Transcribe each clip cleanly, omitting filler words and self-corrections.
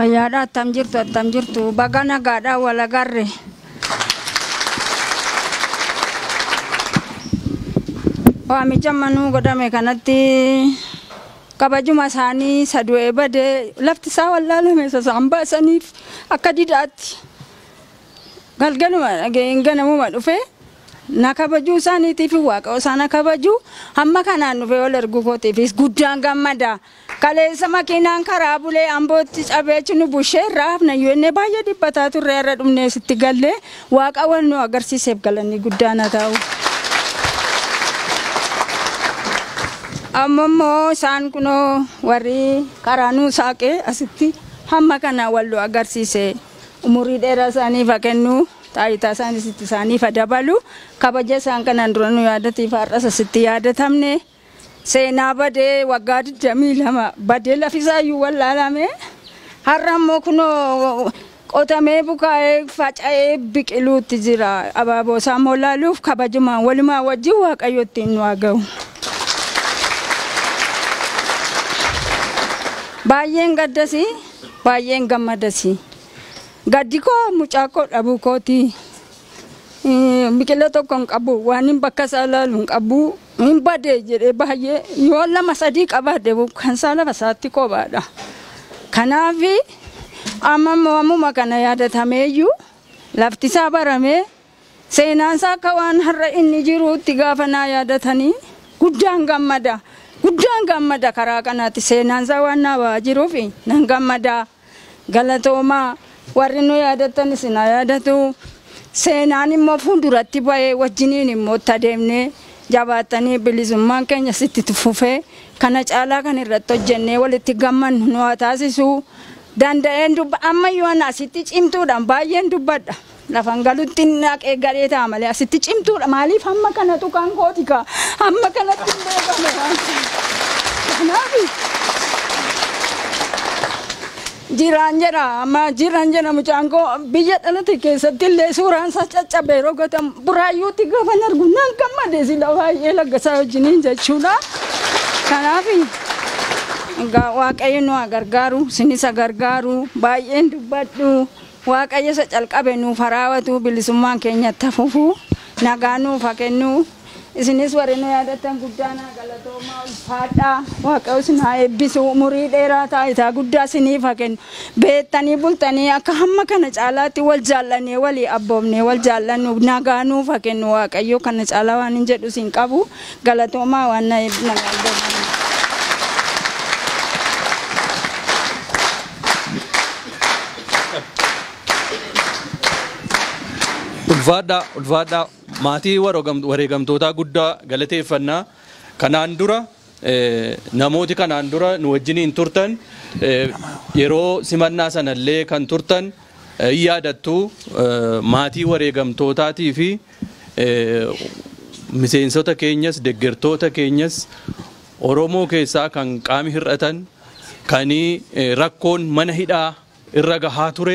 Ayyaadha attam jirtu baga nagaadha wal agarre. Waamicha manuu godhame kanatti kabajuma isaanii sadu'ee badee lafti isaa wallaalame sasaan baasaniif akka didaatti galgaluma dhageen ganamuma dhufe na kabajuu isaaniitiif waaqa isaana kabajuu hamma kanaan dhufe wal ergu kootiifis guddaan gammada. Kaleessa makiinaan karaa bulee ambootti cabeechi nu bushee raafna yoonne baay'ee dhibbataa turre irra dhumnee sitti gallee waaqa wal nu agarsiiseef galanii guddaan haa ta'u. Ammoo isaan kunoo warri karaa nu saaqee asitti hamma kana wal nu agarsiise umurii dheeraa isaaniif haa kennu taayitaa isaaniif haa dabalu kabaja isaan kanaan dura nu yaadatiif har'as asitti yaadatamne. Seenaa badee waggaa 22 badee lafisaayyuu wallaalame har'a immoo kunoo qotamee bukaa'ee faca'ee biqiluutti jira abaaboo isaa molaaluuf kabajuma walumaa wajjin waaqayyotti nu haa ga'u. Baay'een gaddasi baay'een gammadasi gaddi koo mucaa koo dhabuu kooti biqila tokko hin qabu waan hin bakka isaa ilaalu hin qabu. Min badee jedhee baay'ee yoo lama sadii qabaadhe kan isaa lafa isaatti kophaadha. Kanaaf ammuma kana yaadatameeyyuu lafti isaa baramee seenaan isaa akka waan har'a inni jiruutti gaafa naa yaadatanii guddaan gammada karaa kanaatti seenaan isaa waan naa ba'aa jiruuf nan gammada. Galatoomaa warri nu yaadatanis na yaadatu seenaan immoo fuulduratti ba'ee wajjiniin immoo adeemnee. Jabaatanii bilisummaan keenya sitti tufufee kana caalaa kan irratti hojjennee walitti gammannu nu haa taasisu danda'een ammayyuu ana asitti cimtuudhaan baay'een dubbadha lafan galutti naqee gadhee ta'a malee asitti cimtuudha maaliif hamma kana tuqaan kootika hamma kanatti hin beekame kanaafi jiraan jedha mucaan koo biyya dhalate keessatti illee suuraan isaa caccabee rogatan buraayyuutti gaafa argu nan gammade sila baay'ee laggasaa wajjiniin jechuudha. Kanaaf waaqayyo nu haa gargaaru sinis gargaaru baay'een dubbadhu waaqayyo isa calqabe nuuf raawwatu bilisummaan keenyatti hafuufu nagaa nuuf haa kennu. Isinis warri nu yaadatan guddaan galatoomaa ulfaadhaa waaqayyo isin haa eebbisu umurii dheeraa taayitaa guddaa isiniif haa kennu beektanii bultanii akka hamma kana caalaatti wal jaallannee walii abboomnee wal jaallannu nagaa nuuf haa kennu waaqayyo kana caalaa waan hin jedhu isin qabu galatoomaa waan na eebbisu. Ulfaadhaa maatii wareegamtootaa guddaa galateeffannaa kanaan dura namooti kanaan dura nu wajjiniin turtan yeroo simannaa sanallee kan turtan yaadattu maatii wareegamtootaatii fi miseensota keenyas deeggartoota keenyas Oromoo keessaa kan qaami hir'atan kan rakkoon mana hidhaa irra gahaa ture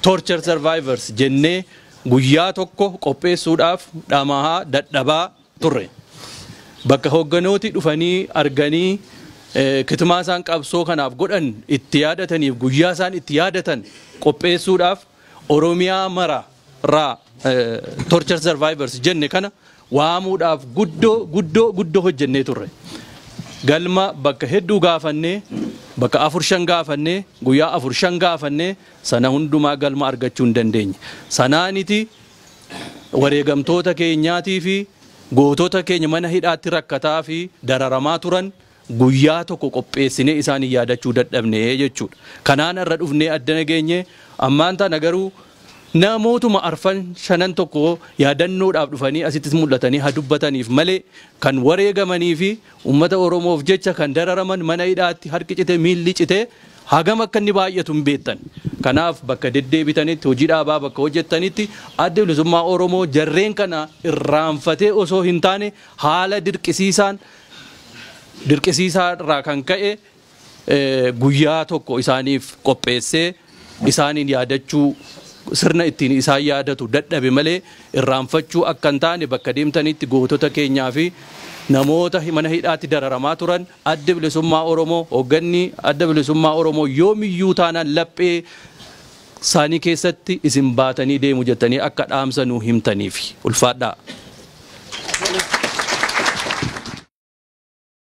torture survivors jennee guyyaa tokko qopheessuudhaaf dhamahaa dadhabaa turre. Bakka hoogganooti dhufanii arganii kitimaa isaan qabsoo kanaaf godhan itti yaadataniif guyyaa isaan itti yaadatan qopheessuudhaaf Oromiyaa mara irraa torture survivors jenne kana waamuudhaaf guddoo hojjennee turre. Galma bakka hedduu gaafannee bakka 4-5 gaafannee guyyaa 4-5 gaafannee sana hundumaa galma argachuu hin dandeenye. Sanaaniti wareegamtoota keenyaatii fi gootota keenya mana hidhaatti rakkataa fi dararamaa turan guyyaa tokko qopheessinee isaanii yaadachuu dadhabnee jechuudha. Kanaan irra dhufnee adda nageenye ammaan tana garuu namootuma arfan shanan tokko yaadannoodhaaf dhufanii asittis mul'atanii haa dubbataniif malee kan wareegamanii fi uummata Oromoof jecha kan dararaman mana hidhaatti harki cite miilli cite hagam akka inni baay'atu hin beektan. Kanaaf bakka deddeebitanitti hojii dhaabaa bakka hojjettanitti adda bilisummaa Oromoo jarreen kana irraanfatee osoo hin taane haala dirqisiisaa irraa kan ka'e guyyaa tokko isaaniif qopheessee isaaniin yaadachuu sirna ittiin isaan yaadatu dadhabe malee irraanfachuu akka hin taane bakka deemtanitti gootota keenyaa fi namoota mana hidhaatti dararamaa turan adda bilisummaa Oromoo hoogganni adda bilisummaa Oromoo yoomiyyuu taanaan laphee isaanii keessatti isin baatanii deemu jettanii akka dhaamsa nuu himtaniif ulfaadhaa.